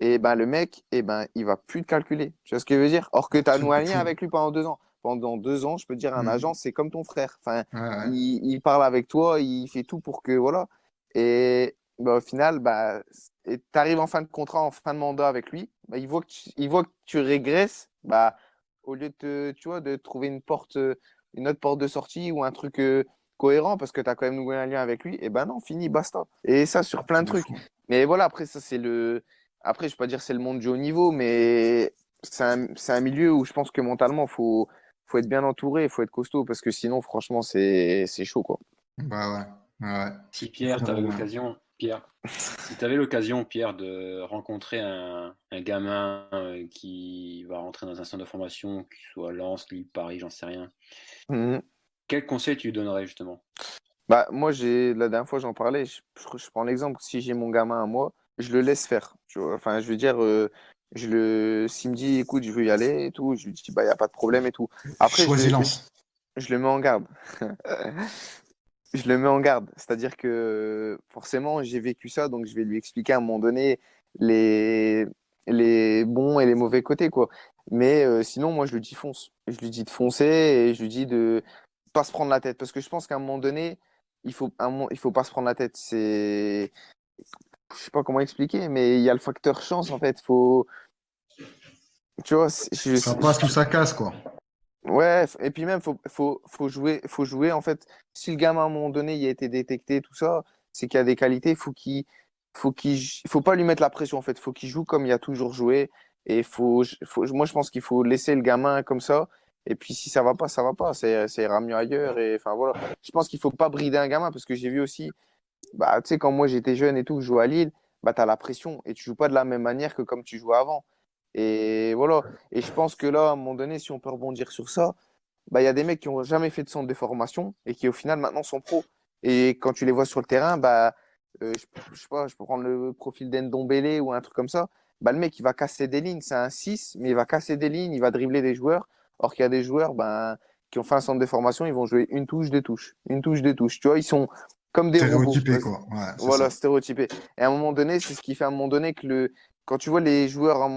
Et ben, le mec, il va plus te calculer. Tu vois ce que je veux dire? Or que tu as Truc noué de un lien fou. avec lui pendant 2 ans. Pendant 2 ans, je peux te dire, un agent, Mhm. c'est comme ton frère. Enfin, Ouais, ouais. il parle avec toi, il fait tout pour que, voilà. Et bah, au final, bah, tu arrives en fin de contrat, en fin de mandat avec lui, bah, il voit que tu régresses, bah, au lieu tu vois, de trouver une autre porte de sortie ou un truc cohérent parce que tu as quand même noué un lien avec lui, et ben non, fini, basta. Et ça sur plein de Truc de trucs. fou. Mais voilà, après, ça, après, je ne vais pas dire que c'est le monde du haut niveau, mais c'est un milieu où je pense que mentalement, faut être bien entouré, il faut être costaud, parce que sinon, franchement, c'est chaud, quoi. Bah ouais. Ouais, ouais. Si Pierre, tu avais Frérot, ouais. l'occasion, Pierre, si tu avais l'occasion, Pierre, de rencontrer un gamin qui va rentrer dans un centre de formation, qu'il soit Lens, Lille, Paris, j'en sais rien, Mhm. quel conseil tu lui donnerais justement? Bah, moi, la dernière fois, j'en parlais, je prends l'exemple, si j'ai mon gamin à moi, je le laisse faire. Tu vois. Enfin, je veux dire, s'il me dit, écoute, je veux y aller et tout, je lui dis, bah, il n'y a pas de problème et tout. Après, Choisis Lens. je le mets en garde. Je le mets en garde. C'est-à-dire que forcément, j'ai vécu ça, donc je vais lui expliquer à un moment donné les, les bons et les mauvais côtés, quoi. Mais sinon, moi, je lui dis fonce. Je lui dis de foncer et je lui dis de pas se prendre la tête. Parce que je pense qu'à un moment donné, il faut pas se prendre la tête. Je sais pas comment expliquer, mais il y a le facteur chance, en fait. Tu vois, Ça passe ou ça casse, quoi. ouais, et puis même, faut jouer. En fait, si le gamin, à un moment donné, il a été détecté, tout ça, c'est qu'il y a des qualités, faut pas lui mettre la pression, en fait. Faut qu'il joue comme il a toujours joué. Et moi, je pense qu'il faut laisser le gamin comme ça. Et puis, si ça va pas, ça va pas. Ça ira mieux ailleurs. Et enfin, voilà. Je pense qu'il faut pas brider un gamin parce que j'ai vu aussi, bah, tu sais, quand moi j'étais jeune et tout, que je jouais à Lille, bah, tu as la pression et tu joues pas de la même manière que comme tu jouais avant. Et voilà. Et je pense que là, à un moment donné, si on peut rebondir sur ça, bah, il y a des mecs qui ont jamais fait de centre de formation et qui, au final, maintenant sont pros. Et quand tu les vois sur le terrain, bah, je sais pas, je peux prendre le profil d'Endombele ou un truc comme ça. bah, le mec, il va casser des lignes. C'est un 6, mais il va casser des lignes, il va dribbler des joueurs. Or qu'il y a des joueurs ben, qui ont fait un centre de formation, ils vont jouer une touche, deux touches. Une touche, deux touches. Tu vois, ils sont comme des robots. Stéréotypé, quoi. Ouais, c'est Voilà, ça. stéréotypés. Et à un moment donné, c'est ce qui fait à un moment donné que quand tu vois les joueurs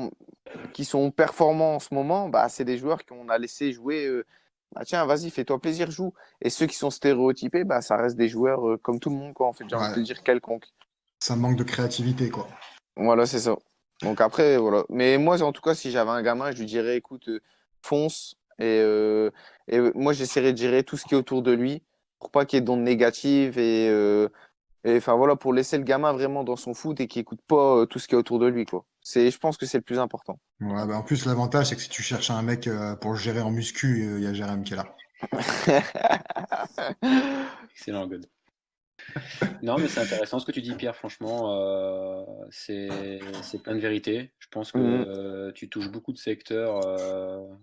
qui sont performants en ce moment, bah, c'est des joueurs qu'on a laissé jouer. Bah, tiens, vas-y, fais-toi plaisir, joue. Et ceux qui sont stéréotypés, bah, ça reste des joueurs comme tout le monde, quoi, en fait, j'ai envie de te Ouais, dire quelconque. ça manque de créativité, quoi. Voilà, c'est ça. Donc après, voilà. Mais moi, en tout cas, si j'avais un gamin, je lui dirais, écoute, fonce. Moi, j'essaierais de gérer tout ce qui est autour de lui pour pas qu'il y ait d'ondes négatives et enfin voilà, pour laisser le gamin vraiment dans son foot et qu'il écoute pas tout ce qui est autour de lui, quoi. Je pense que c'est le plus important. Ouais, bah, en plus, l'avantage, c'est que si tu cherches un mec pour le gérer en muscu, il y a Jérém qui est là. Excellent, God. Non, mais c'est intéressant ce que tu dis, Pierre. Franchement, c'est plein de vérité. Je pense que Mhm. tu touches beaucoup de secteurs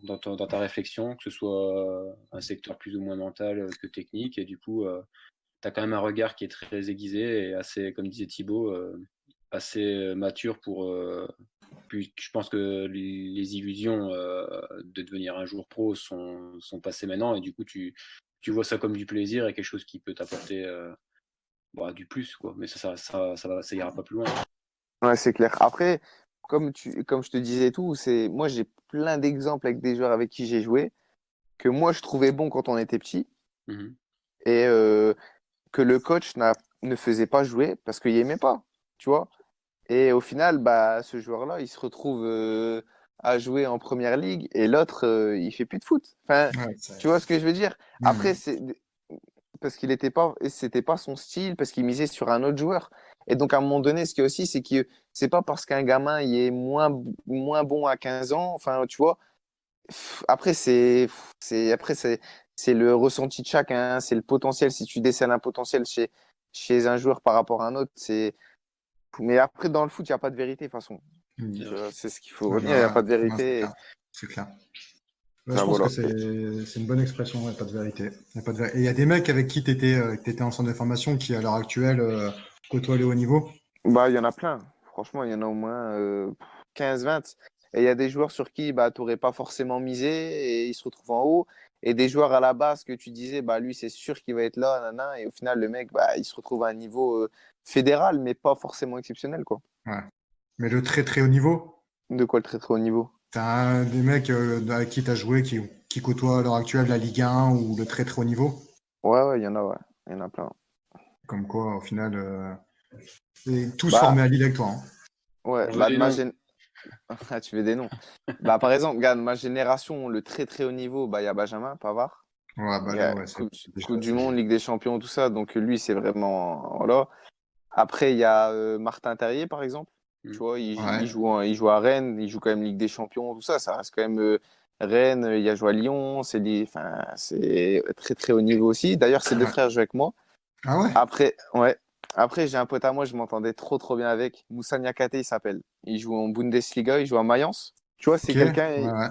dans ta réflexion, que ce soit un secteur plus ou moins mental que technique. Et du coup, tu as quand même un regard qui est très aiguisé et assez, comme disait Thibaut, assez mature pour. Puis je pense que les illusions de devenir un jour pro sont passées maintenant. Et du coup, tu vois ça comme du plaisir et quelque chose qui peut t'apporter. Bah, du plus, quoi. Mais ça ira pas plus loin. Ouais, c'est clair. Après, comme je te disais tout, moi j'ai plein d'exemples avec des joueurs avec qui j'ai joué que moi je trouvais bon quand on était petit Mhm. et que le coach ne faisait pas jouer parce qu'il aimait pas, tu vois. Et au final, bah ce joueur-là, il se retrouve à jouer en première ligue et l'autre, il fait plus de foot. Enfin, Ouais, tu vois ce que je veux dire? Après, Mhm. c'est parce qu'il était pas, c'était pas son style, parce qu'il misait sur un autre joueur. Et donc, à un moment donné, ce qui est aussi, c'est que c'est pas parce qu'un gamin il est moins bon à 15 ans, enfin, tu vois. Après, c'est le ressenti de chacun, c'est le potentiel. Si tu décèles un potentiel chez un joueur par rapport à un autre, mais après, dans le foot, il n'y a pas de vérité, de toute façon. C'est Mhm. vrai. C'est ce qu'il faut Ouais, retenir, il n'y a bah, pas de ouais, c'est vérité. clair. C'est clair. Ouais, je Enfin, pense que voilà. c'est une bonne expression, ouais, pas de vérité. Y a pas de vé- Et il y a des mecs avec qui tu étais en centre de formation qui, à l'heure actuelle, côtoient les hauts niveaux. Bah, il y en a plein. Franchement, il y en a au moins 15-20. Et il y a des joueurs sur qui bah, tu n'aurais pas forcément misé et ils se retrouvent en haut. Et des joueurs à la base que tu disais, bah, lui, c'est sûr qu'il va être là, nana. Et au final, le mec, bah, il se retrouve à un niveau fédéral, mais pas forcément exceptionnel, quoi. Ouais. Mais le très très haut niveau, De quoi le très très haut niveau? t'as des mecs avec qui tu as joué qui côtoient à l'heure actuelle la Ligue 1 ou le très très haut niveau. Ouais, ouais, il y en a, ouais. Il y en a plein. Comme quoi, au final, et tous formés Bah, à Lille avec toi. Hein. ouais, On veut bah, des noms. Ah, tu veux des noms. Bah, par exemple, regarde, ma génération, le très très haut niveau, bah, il y a Benjamin Pavard. Ouais, bah Il y là, a ouais, Coupe du c'est Monde, déjà. Ligue des Champions, tout ça. Donc lui, c'est vraiment. Voilà. Après, il y a Martin Terrier, par exemple. Tu Mhm. vois, Ouais. il joue à Rennes, il joue quand même Ligue des Champions, tout ça. Ça reste quand même Rennes, il a joué à Lyon. Enfin, c'est très très haut niveau aussi. D'ailleurs, ses deux Ouais. frères jouent avec moi. Ah ouais? Après, ouais. Après, j'ai un pote à moi, je m'entendais trop trop bien avec. Moussa Niakhaté, il s'appelle. Il joue en Bundesliga, il joue à Mayence. Tu vois, Ok. c'est Ouais, quelqu'un. ouais.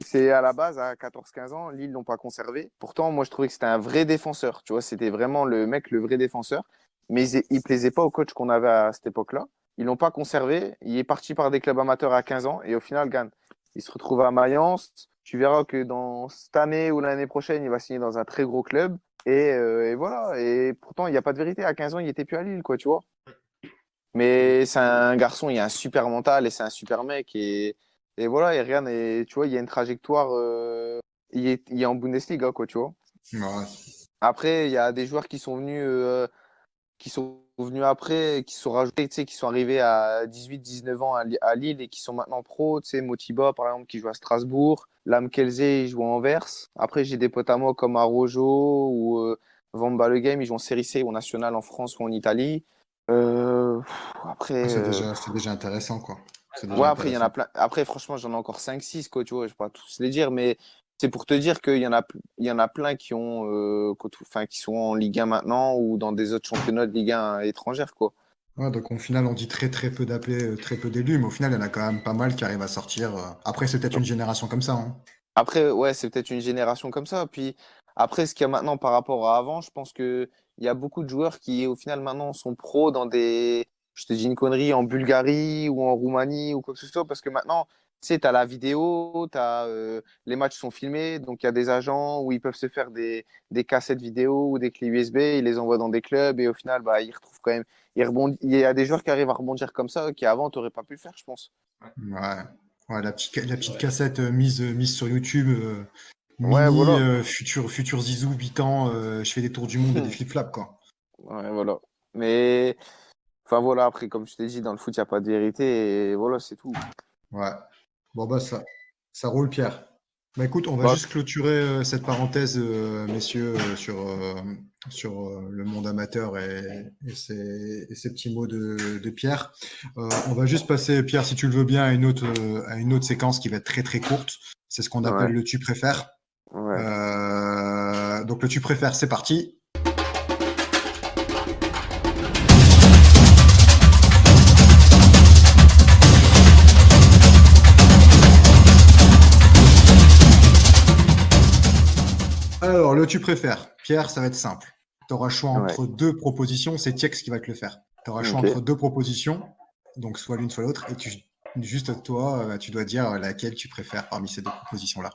C'est à la base, à 14-15 ans, Lille l'ont pas conservé. Pourtant, moi, je trouvais que c'était un vrai défenseur. Tu vois, c'était vraiment le mec, le vrai défenseur. Mais il plaisait pas au coach qu'on avait à cette époque-là. Ils l'ont pas conservé. Il est parti par des clubs amateurs à 15 ans. Et au final, gagne. Il se retrouve à Mayence. Tu verras que dans cette année ou l'année prochaine, il va signer dans un très gros club. Et voilà. Et pourtant, il n'y a pas de vérité. À 15 ans, il était plus à Lille, quoi, tu vois. Mhm. Mais c'est un garçon, il a un super mental et c'est un super mec. Et voilà, et rien, et tu vois, il y a une trajectoire. Il est en Bundesliga, quoi, tu vois. Ouais. Après, il y a des joueurs qui sont venus après, qui sont rajoutés, tu sais, qui sont arrivés à 18-19 ans à Lille et qui sont maintenant pro. Tu sais, Motiba, par exemple, qui joue à Strasbourg. Lam Kelze, il joue à Anvers. Après, j'ai des potes à moi comme Arojo ou Van Game, ils jouent en Série C ou en National en France ou en Italie. Ah, Après, c'est déjà intéressant, quoi. C'est déjà ouais, après, il y en a intéressant. plein. Après, franchement, j'en ai encore 5-6 quoi, tu vois, je vais pas tous les dire, mais c'est pour te dire qu'il y en a plein qui ont, enfin, qui sont en Ligue 1 maintenant ou dans des autres championnats de Ligue 1 étrangère, quoi. Ouais, donc au final, on dit très très peu d'appelés, très peu d'élus, mais au final, il y en a quand même pas mal qui arrivent à sortir. Après, c'est peut-être une génération comme ça. Hein. Après, ouais, c'est peut-être une génération comme ça. Puis après, ce qu'il y a maintenant par rapport à avant, je pense que il y a beaucoup de joueurs qui, au final, maintenant, sont pros dans des je te dis une connerie, en Bulgarie ou en Roumanie ou quoi que ce soit, parce que maintenant, tu sais, tu as la vidéo, les matchs sont filmés, donc il y a des agents où ils peuvent se faire des cassettes vidéo ou des clés USB, ils les envoient dans des clubs et au final, bah, ils retrouvent quand même. Il y a des joueurs qui arrivent à rebondir comme ça, qui avant, tu n'aurais pas pu le faire, je pense. Ouais. Ouais, la petite Ouais. cassette mise sur YouTube. Ouais, Mini voilà. futur Zizou, 8 ans, je fais des tours du monde et des flip-flops, quoi. Ouais, voilà. Mais, enfin, voilà, après, comme je t'ai dit, dans le foot, il n'y a pas de vérité et voilà, c'est tout. Ouais. Bon, bah, ça roule, Pierre. Bah, écoute, on va Bah, juste clôturer cette parenthèse, messieurs, sur le monde amateur et ces petits mots de Pierre. On va juste passer, Pierre, si tu le veux bien, à une autre séquence qui va être très, très courte. C'est ce qu'on appelle ouais, le tu préfères. ouais. Donc, le tu préfères, c'est parti. Alors, le tu préfères. Pierre, ça va être simple. Tu auras le choix Ouais, entre deux propositions. C'est Tiex qui va te le faire. Tu auras le choix ok, entre deux propositions, donc soit l'une, soit l'autre. Et juste toi, tu dois dire laquelle tu préfères parmi ces deux propositions-là.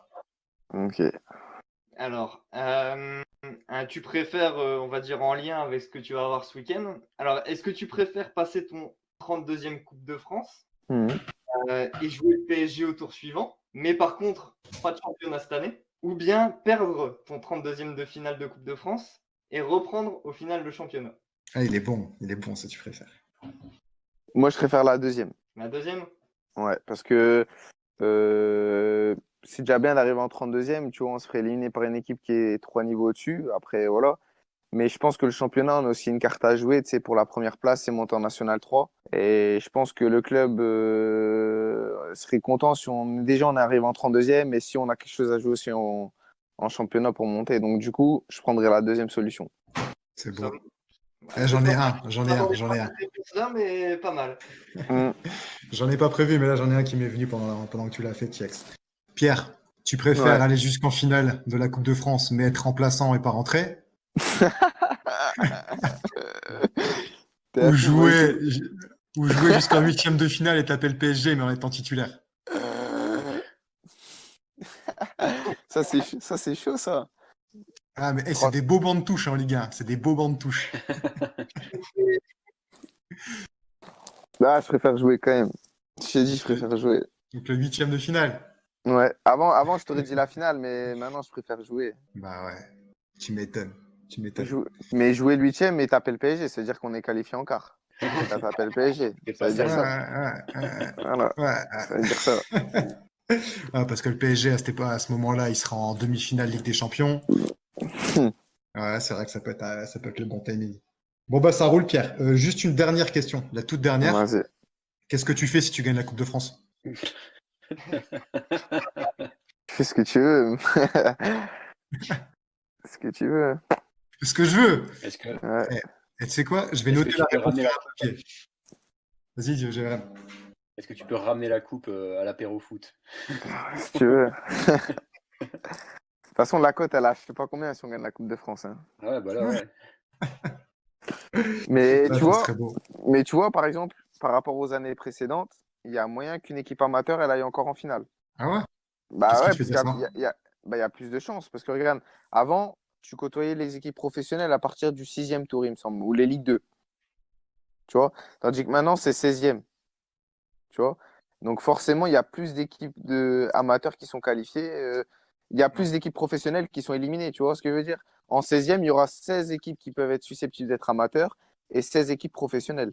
ok. Alors, tu préfères, on va dire, en lien avec ce que tu vas avoir ce week-end. Alors, est-ce que tu préfères passer ton 32e Coupe de France Mhm. et jouer le PSG au tour suivant, mais par contre, pas de championnat cette année, ou bien perdre ton 32e de finale de Coupe de France et reprendre au final le championnat? Ah, il est bon, ça tu préfères. Moi, je préfère la deuxième. La deuxième? Ouais, parce que euh, c'est déjà bien d'arriver en 32e. Tu vois, on se ferait éliminer par une équipe qui est 3 niveaux au-dessus. Après, voilà. Mais je pense que le championnat, on a aussi une carte à jouer. Tu sais, pour la première place, c'est monter en National 3. Et je pense que le club serait content si on arrive en 32e et si on a quelque chose à jouer aussi en championnat pour monter. Donc, du coup, je prendrais la deuxième solution. C'est Ça, beau. ouais, je m'attendais J'en pas ai à un. cette réponse-là, mais pas mal. Mm. J'en ai pas prévu, mais là j'en ai un qui m'est venu pendant que tu l'as fait, Tiex. Pierre, tu préfères Ouais. aller jusqu'en finale de la Coupe de France, mais être remplaçant et pas rentrer, T'es ou un fou, moi, jouer, ou jouer jusqu'en huitième de finale et taper le PSG, mais en étant titulaire? Ça, c'est chaud, ça. Ah, mais hey, c'est Fran- des beaux bancs de touche en Ligue 1. C'est des beaux bancs de touche. Là, je préfère jouer quand même. Je t'ai dit, je Donc le, préfère jouer. donc le huitième de finale. Ouais. Avant, je t'aurais dit la finale, mais maintenant, je préfère jouer. Bah ouais, tu m'étonnes. Tu m'étonnes. Mais jouer le huitième et taper le PSG, ça veut dire qu'on est qualifié en quart. Et t'as tapé le PSG. C'est Ça pas veut Ouais, dire sérieux. ça. Voilà. ouais. Ça veut dire ça. Ah, parce que le PSG, à ce moment-là, il sera en demi-finale Ligue des Champions. Ouais, c'est vrai que ça peut être le bon timing. Bon, bah, ça roule, Pierre. Juste une dernière question, la toute dernière. Vas-y. Qu'est-ce que tu fais si tu gagnes la Coupe de France? Fais ce que tu veux. Ce que tu veux. Ce que je veux. Est-ce que, Ouais. Eh, et tu sais quoi? Je vais est-ce que noter tu la peux réponse ramener sur la, un papier. Vas-y, j'ai est-ce que tu peux ramener la coupe à l'apéro foot? Si tu veux. De toute façon, la cote, elle a je sais pas combien si on gagne la Coupe de France, hein. Ouais, bah là, ouais. Mais Ah, tu ça vois, serait beau. par exemple, par rapport aux années précédentes, il y a moyen qu'une équipe amateur, elle aille encore en finale. Ah ouais? Bah Qu'est-ce qui ouais, te fait parce dire ça? qu'il y a plus de chances. Parce que regarde, avant, tu côtoyais les équipes professionnelles à partir du 6e tour, il me semble, ou les Ligue 2, tu vois. Tandis que maintenant, c'est 16e, tu vois. Donc forcément, il y a plus d'équipes amateurs qui sont qualifiées. Il y a plus d'équipes professionnelles qui sont éliminées, tu vois ce que je veux dire? En 16e, il y aura 16 équipes qui peuvent être susceptibles d'être amateurs et 16 équipes professionnelles.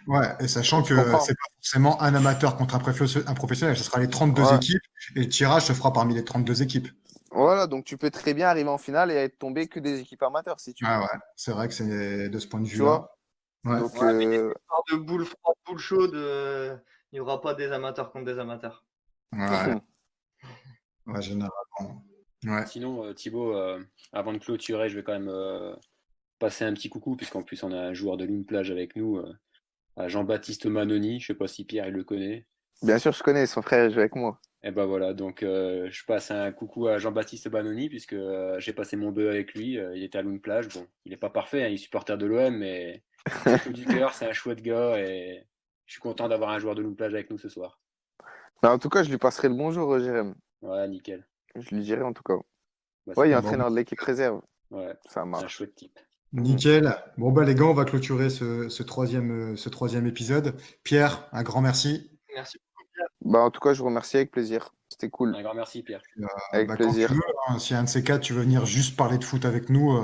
Ouais, et sachant Tu que comprends? c'est pas forcément un amateur contre un professionnel, ce sera les 32 Ouais. équipes et le tirage se fera parmi les 32 équipes. Voilà, donc tu peux très bien arriver en finale et être tombé que des équipes amateurs si tu veux. Ah ouais, c'est vrai que c'est de ce point de Tu vue-là. vois? Ouais. Donc, Ouais, mais les histoires de boules froides, boules chaudes, il n'y aura pas des amateurs contre des amateurs. Ouais, ouais, généralement. Ouais. Sinon, Thibaut, avant de clôturer, je vais quand même passer un petit coucou, puisqu'en plus on a un joueur de Lune Plage avec nous, à Jean-Baptiste Manoni. Je sais pas si Pierre il le connaît. bien sûr, je connais, son frère il joue avec moi. Et ben voilà, donc je passe un coucou à Jean-Baptiste Manoni, puisque j'ai passé mon bœuf avec lui. Il était à Lune Plage. Bon, il n'est pas parfait, hein, il est supporter de l'OM, mais Du tout du cœur, c'est un chouette gars et je suis content d'avoir un joueur de Loon-Plage avec nous ce soir. Mais en tout cas, je lui passerai le bonjour, Jérém. Ouais, nickel. Je lui dirai en tout cas. Bah, Ouais, il est bon. entraîneur de l'équipe réserve. ouais, Ça c'est un marche. chouette type. Nickel. Bon, bah, les gars, on va clôturer ce troisième épisode. Pierre, un grand merci. Merci. Bah, en tout cas, je vous remercie avec plaisir. C'était cool. Un grand merci, Pierre. Avec Bah, quand tu plaisir. veux, hein, si un de ces quatre, tu veux venir juste parler de foot avec nous,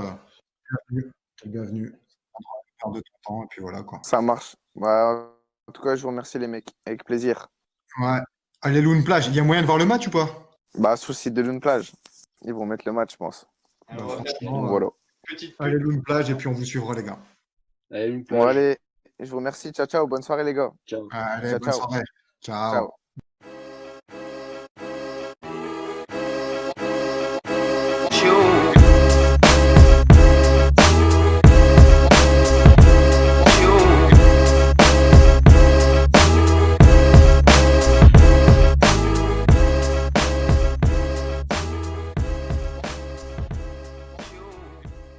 bienvenue. T'es bienvenu. Ça prendra une heure de ton temps, et puis voilà, quoi. Ça marche. Bah, en tout cas, je vous remercie les mecs. Avec plaisir. Ouais. Allez, Loon Plage, il y a moyen de voir le match ou pas? Bah, sur le site de Lune Plage. Ils vont mettre le match, je pense. Bah, On va faire franchement, Donc, voilà. une petite allez, pub. Loon Plage, et puis on vous suivra, les gars. Allez, une Bon, plage. allez. Je vous remercie. Ciao, ciao. Bonne soirée, les gars. Ciao. Allez, Ciao, bonne ciao. soirée. Ciao. Ciao.